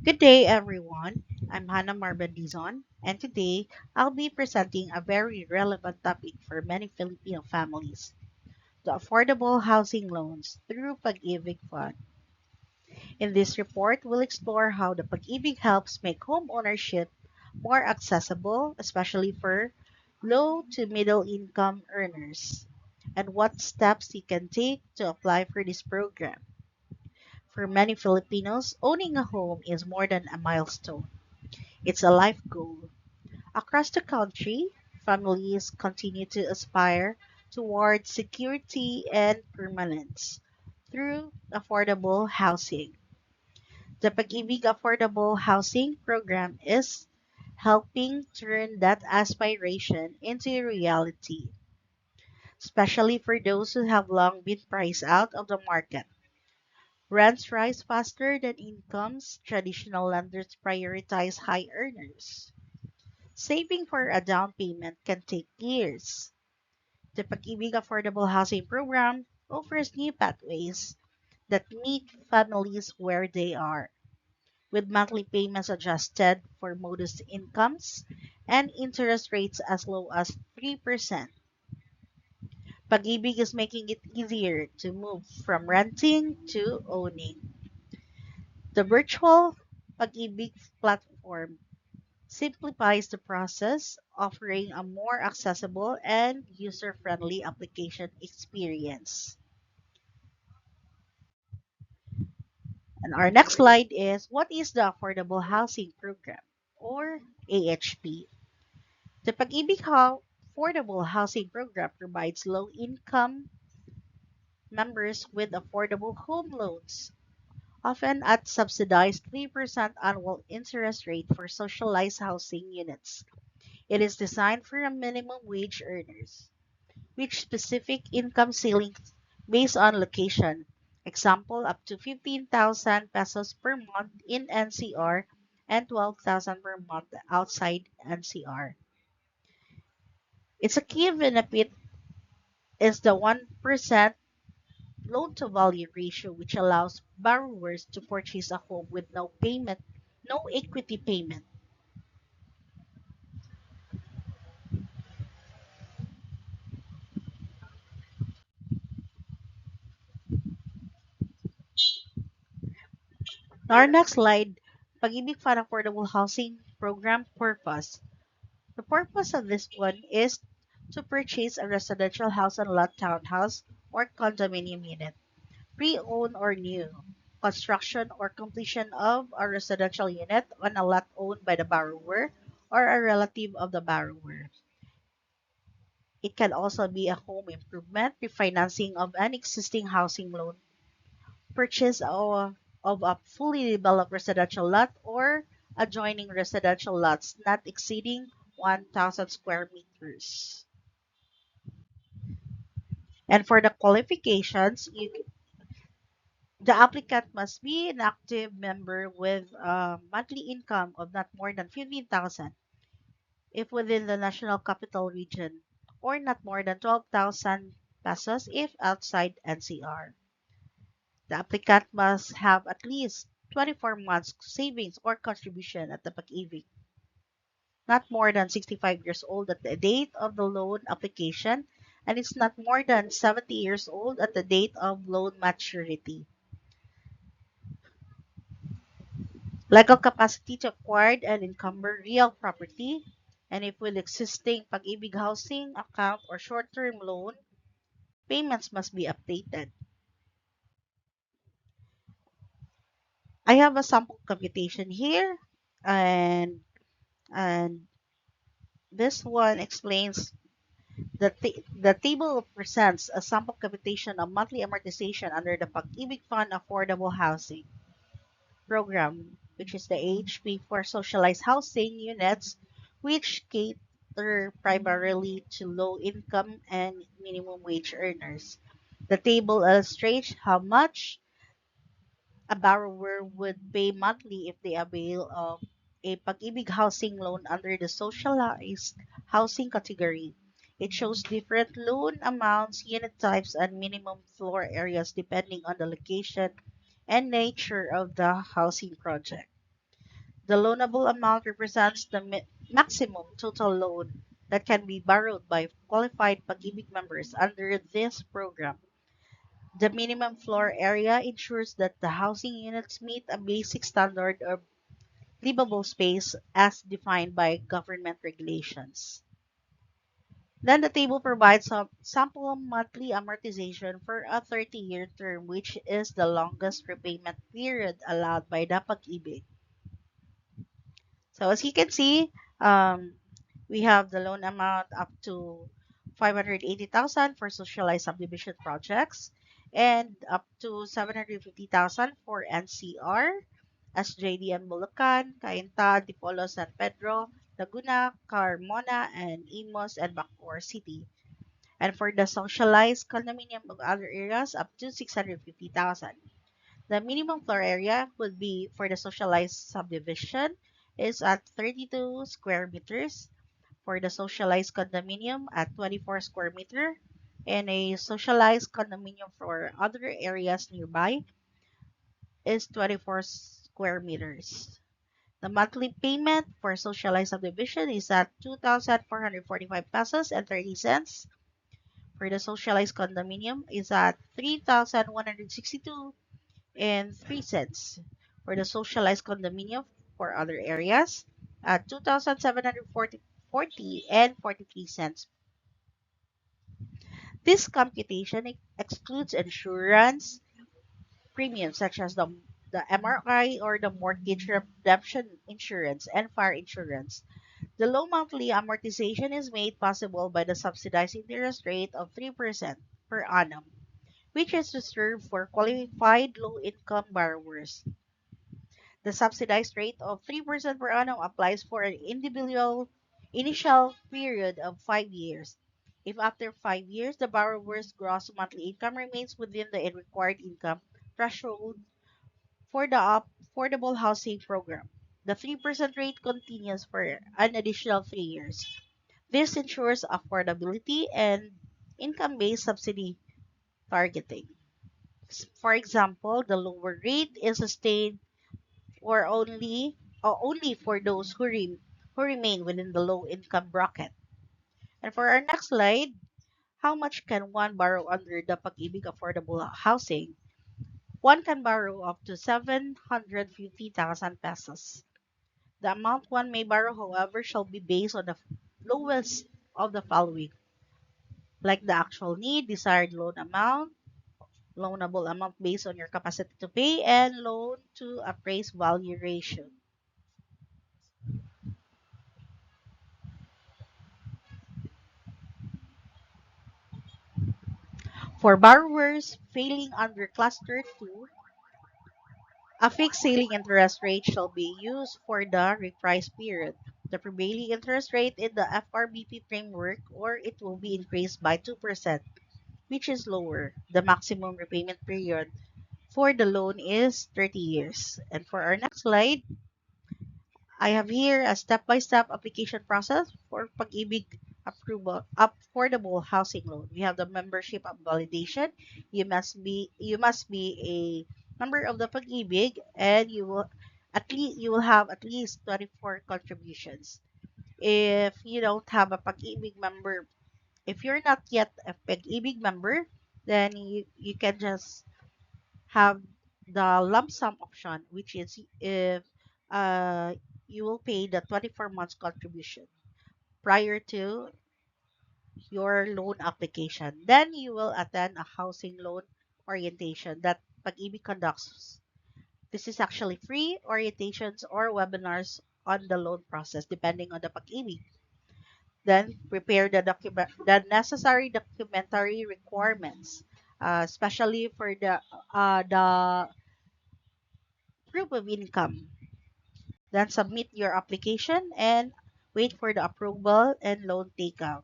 Good day, everyone. I'm Hannah Marbandizon, and today I'll be presenting a very relevant topic for many Filipino families, the affordable housing loans through Pag-ibig Fund. In this report, we'll explore how the Pag-ibig helps make home ownership more accessible, especially for low to middle income earners, and what steps you can take to apply for this program. For many Filipinos, owning a home is more than a milestone. It's a life goal. Across the country, families continue to aspire towards security and permanence through affordable housing. The Pag-ibig Affordable Housing Program is helping turn that aspiration into reality, especially for those who have long been priced out of the market. Rents rise faster than incomes. Traditional lenders prioritize high earners. Saving for a down payment can take years. The Pag-ibig Affordable Housing Program offers new pathways that meet families where they are, with monthly payments adjusted for modest incomes and interest rates as low as 3%. Pag-ibig is making it easier to move from renting to owning. The virtual Pag-ibig platform simplifies the process, offering a more accessible and user-friendly application experience. And our next slide is what is the Affordable Housing Program or AHP? The Affordable Housing Program provides low-income members with affordable home loans, often at subsidized 3% annual interest rate for socialized housing units. It is designed for a minimum wage earners, which specific income ceilings based on location. Example, up to 15,000 pesos per month in NCR and 12,000 per month outside NCR. Its a key benefit is the 1% loan to value ratio, which allows borrowers to purchase a home with no equity payment. Our next slide, Pag-ibig Fund Affordable Housing Program purpose. The purpose of this one is to purchase a residential house and lot townhouse or condominium unit, pre-owned or new, construction or completion of a residential unit on a lot owned by the borrower or a relative of the borrower. It can also be a home improvement, refinancing of an existing housing loan, purchase of a fully developed residential lot or adjoining residential lots not exceeding 1,000 square meters. And for the qualifications, the applicant must be an active member with a monthly income of not more than 15,000 if within the National Capital Region, or not more than 12,000 pesos if outside NCR. The applicant must have at least 24 months savings or contribution at the Pag-ibig, not more than 65 years old at the date of the loan application, and it's not more than 70 years old at the date of loan maturity. Legal capacity to acquire and encumber real property, and if with existing Pag-ibig housing account or short-term loan, payments must be updated. I have a sample computation here, and and this one explains the table presents a sample computation of monthly amortization under the Pag-ibig Fund Affordable Housing Program, which is the AHP for socialized housing units, which cater primarily to low income and minimum wage earners. The table illustrates how much a borrower would pay monthly if they avail of a Pag-ibig housing loan under the socialized housing category. It shows different loan amounts, unit types, and minimum floor areas depending on the location and nature of the housing project. The loanable amount represents the maximum total loan that can be borrowed by qualified Pag-ibig members under this program. The minimum floor area ensures that the housing units meet a basic standard of livable space as defined by government regulations. Then the table provides some sample monthly amortization for a 30-year term, which is the longest repayment period allowed by the Pag-ibig. So as you can see, um, we have the loan amount up to 580,000 for socialized subdivision projects and up to 750,000 for NCR, SJDM Bulacan, Cainta, Dipolo, San Pedro, Laguna, Carmona, and Imos and Bacoor City. And for the socialized condominium of other areas, up to 650,000. The minimum floor area would be for the socialized subdivision is at 32 square meters, for the socialized condominium at 24 square meter, and a socialized condominium for other areas nearby is 24 square meters. The monthly payment for socialized subdivision is at 2,445 pesos and 30 cents. For the socialized condominium is at 3,162 and 3 cents. For the socialized condominium for other areas at 2,740 and 43 cents. This computation excludes insurance premiums such as the MRI or the mortgage redemption insurance and fire insurance. The low monthly amortization is made possible by the subsidized interest rate of 3% per annum, which is reserved for qualified low-income borrowers. The subsidized rate of 3% per annum applies for an individual initial period of 5 years. If after 5 years the borrower's gross monthly income remains within the required income threshold for the affordable housing program, the 3% rate continues for an additional 3 years. This ensures affordability and income-based subsidy targeting. For example, the lower rate is sustained or only for those who remain within the low income bracket. And for our next slide, how much can one borrow under the Pag-ibig Affordable Housing? One can borrow up to 750,000 pesos. The amount one may borrow, however, shall be based on the lowest of the following, like the actual need, desired loan amount, loanable amount based on your capacity to pay, and loan to appraised value ratio. For borrowers failing under Cluster 2, a fixed ceiling interest rate shall be used for the reprice period. The prevailing interest rate in the FRBP framework, or it will be increased by 2%, which is lower. The maximum repayment period for the loan is 30 years. And for our next slide, I have here a step-by-step application process for Pag-ibig approval affordable housing loan. We have the membership validation. You must be a member of the Pag-ibig, and you will have at least 24 contributions. If you don't have a Pag-ibig member, if you're not yet a Pag-ibig member, then you can just have the lump sum option, which is if uh, you will pay the 24 months contribution prior to your loan application. Then you will attend a housing loan orientation that Pag-ibig conducts. This is actually free orientations or webinars on the loan process depending on the Pag-ibig. Then prepare the necessary documentary requirements, especially for the proof of income. Then submit your application and wait for the approval and loan takeout.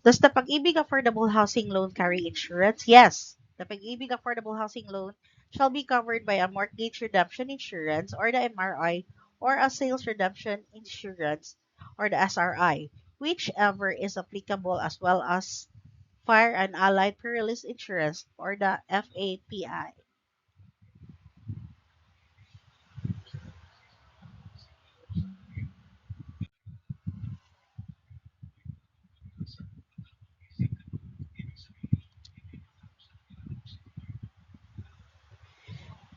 Does the Pag-ibig Affordable Housing Loan carry insurance? Yes. The Pag-ibig Affordable Housing Loan shall be covered by a mortgage redemption insurance or the MRI or a sales redemption insurance or the SRI, whichever is applicable, as well as fire and allied perils insurance or the FAPI.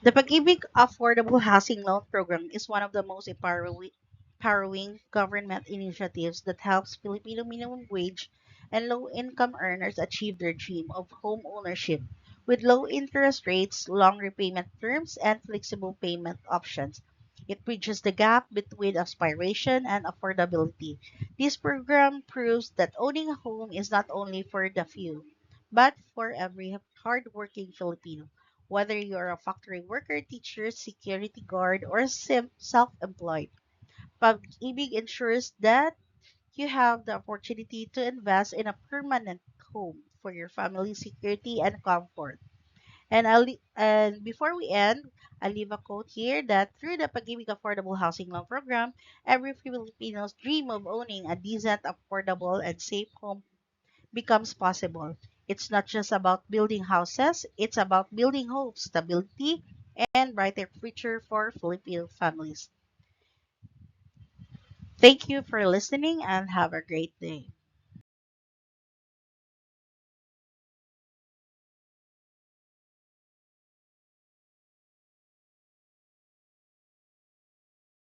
The Pag-ibig Affordable Housing Loan Program is one of the most empowering government initiatives that helps Filipino minimum wage and low-income earners achieve their dream of home ownership with low interest rates, long repayment terms, and flexible payment options. It bridges the gap between aspiration and affordability. This program proves that owning a home is not only for the few, but for every hardworking Filipino. Whether you're a factory worker, teacher, security guard, or self-employed, Pag-ibig ensures that you have the opportunity to invest in a permanent home for your family's security and comfort. And before we end, I leave a quote here that through the Pag-ibig Affordable Housing Loan Program, every Filipino's dream of owning a decent, affordable, and safe home becomes possible. It's not just about building houses, it's about building hope, stability, and brighter future for Filipino families. Thank you for listening and have a great day.